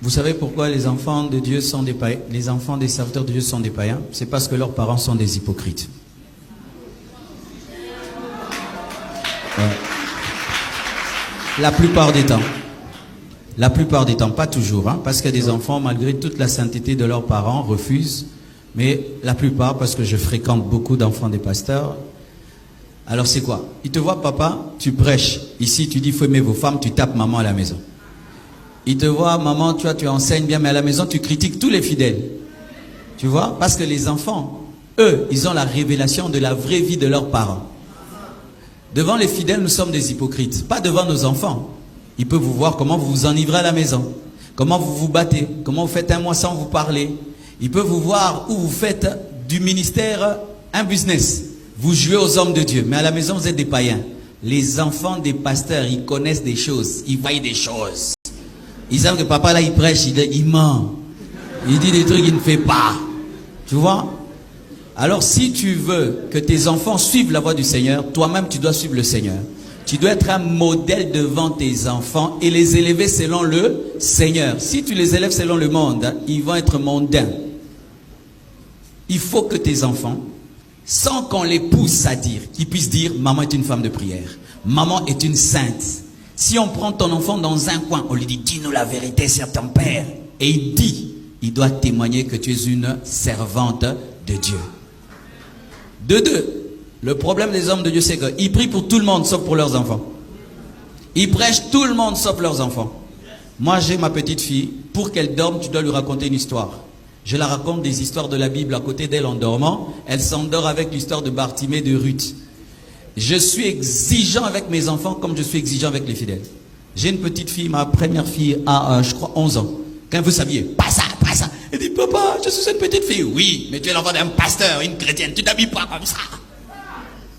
Vous savez pourquoi les enfants de Dieu sont des païens, les enfants des serviteurs de Dieu sont des païens? C'est parce que leurs parents sont des hypocrites. Ouais. La plupart des temps. La plupart des temps, pas toujours, hein, parce que des enfants, malgré toute la sainteté de leurs parents, refusent. Mais la plupart, parce que je fréquente beaucoup d'enfants des pasteurs. Alors c'est quoi? Ils te voient, papa, tu prêches. Ici, tu dis, il faut aimer vos femmes, tu tapes maman à la maison. Ils te voient, maman, tu enseignes bien, mais à la maison, tu critiques tous les fidèles. Tu vois? Parce que les enfants, eux, ils ont la révélation de la vraie vie de leurs parents. Devant les fidèles, nous sommes des hypocrites. Pas devant nos enfants. Ils peuvent vous voir comment vous vous enivrez à la maison. Comment vous vous battez. Comment vous faites un mois sans vous parler. Ils peuvent vous voir où vous faites du ministère un business. Vous jouez aux hommes de Dieu. Mais à la maison, vous êtes des païens. Les enfants des pasteurs, ils connaissent des choses. Ils voient des choses. Ils savent que papa là, il prêche, il ment. Il dit des trucs qu'il ne fait pas. Tu vois? Alors si tu veux que tes enfants suivent la voie du Seigneur, toi-même tu dois suivre le Seigneur. Tu dois être un modèle devant tes enfants et les élever selon le Seigneur. Si tu les élèves selon le monde, ils vont être mondains. Il faut que tes enfants, sans qu'on les pousse à dire, qu'ils puissent dire, maman est une femme de prière. Maman est une sainte. Si on prend ton enfant dans un coin, on lui dit, dis-nous la vérité sur ton père. Et il dit, il doit témoigner que tu es une servante de Dieu. De deux, le problème des hommes de Dieu, c'est qu'ils prient pour tout le monde, sauf pour leurs enfants. Ils prêchent tout le monde, sauf leurs enfants. Moi, j'ai ma petite fille. Pour qu'elle dorme, tu dois lui raconter une histoire. Je la raconte des histoires de la Bible à côté d'elle en dormant. Elle s'endort avec l'histoire de Bartimée, de Ruth. Je suis exigeant avec mes enfants comme je suis exigeant avec les fidèles. J'ai une petite fille, ma première fille a, je crois, 11 ans. Quand vous saviez, pas ça, pas ça. Elle dit, papa, je suis une petite fille. Oui, mais tu es l'enfant d'un pasteur, une chrétienne. Tu t'habilles pas comme ça.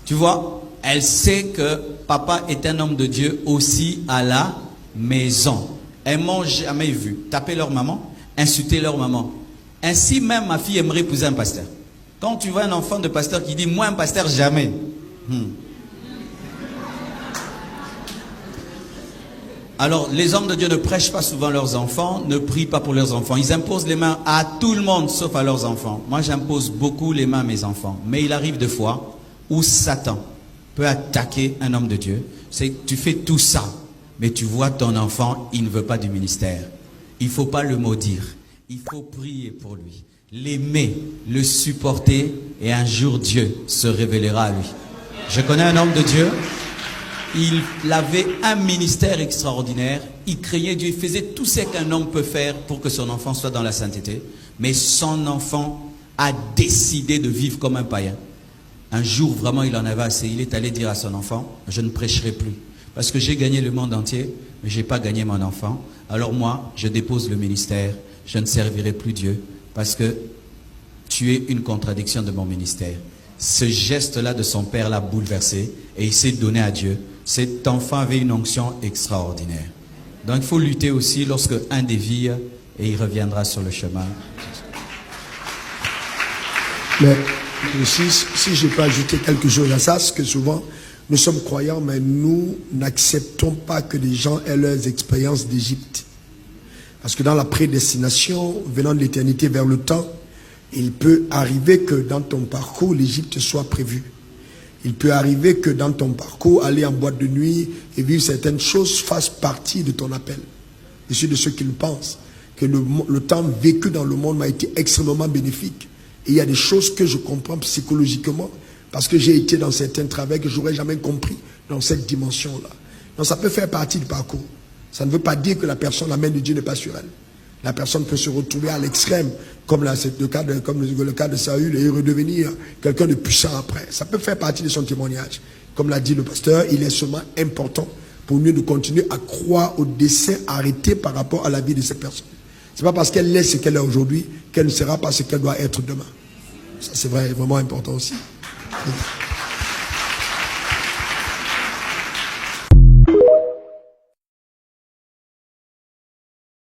Tu vois, elle sait que papa est un homme de Dieu aussi à la maison. Elles m'ont jamais vu taper leur maman, insulter leur maman. Ainsi même ma fille aimerait épouser un pasteur. Quand tu vois un enfant de pasteur qui dit, moi un pasteur jamais. Alors, les hommes de Dieu ne prêchent pas souvent leurs enfants, ne prient pas pour leurs enfants. Ils imposent les mains à tout le monde, sauf à leurs enfants. Moi, j'impose beaucoup les mains à mes enfants. Mais il arrive des fois où Satan peut attaquer un homme de Dieu. C'est tu fais tout ça, mais tu vois ton enfant, il ne veut pas du ministère. Il ne faut pas le maudire. Il faut prier pour lui, l'aimer, le supporter, et un jour Dieu se révélera à lui. Je connais un homme de Dieu. Il avait un ministère extraordinaire, il craignait Dieu, il faisait tout ce qu'un homme peut faire pour que son enfant soit dans la sainteté. Mais son enfant a décidé de vivre comme un païen. Un jour, vraiment, il en avait assez. Il est allé dire à son enfant, je ne prêcherai plus. Parce que j'ai gagné le monde entier, mais je n'ai pas gagné mon enfant. Alors moi, je dépose le ministère, je ne servirai plus Dieu. Parce que tu es une contradiction de mon ministère. Ce geste-là de son père l'a bouleversé et il s'est donné à Dieu. Cet enfant avait une onction extraordinaire. Donc il faut lutter aussi lorsque un dévie et il reviendra sur le chemin. Mais si je peux ajouter quelque chose à ça, c'est que souvent nous sommes croyants, mais nous n'acceptons pas que les gens aient leurs expériences d'Égypte. Parce que dans la prédestination, venant de l'éternité vers le temps, il peut arriver que dans ton parcours, l'Égypte soit prévue. Il peut arriver que dans ton parcours, aller en boîte de nuit et vivre certaines choses fasse partie de ton appel. Je suis de ceux qui le pensent, que le temps vécu dans le monde m'a été extrêmement bénéfique. Et il y a des choses que je comprends psychologiquement parce que j'ai été dans certains travaux que je n'aurais jamais compris dans cette dimension-là. Donc ça peut faire partie du parcours. Ça ne veut pas dire que la personne, la main de Dieu n'est pas sur elle. La personne peut se retrouver à l'extrême, comme le cas de Saül, et redevenir quelqu'un de puissant après. Ça peut faire partie de son témoignage. Comme l'a dit le pasteur, il est seulement important pour nous de continuer à croire au dessein arrêté par rapport à la vie de cette personne. Ce n'est pas parce qu'elle est ce qu'elle est aujourd'hui qu'elle ne sera pas ce qu'elle doit être demain. Ça, c'est vrai, vraiment important aussi.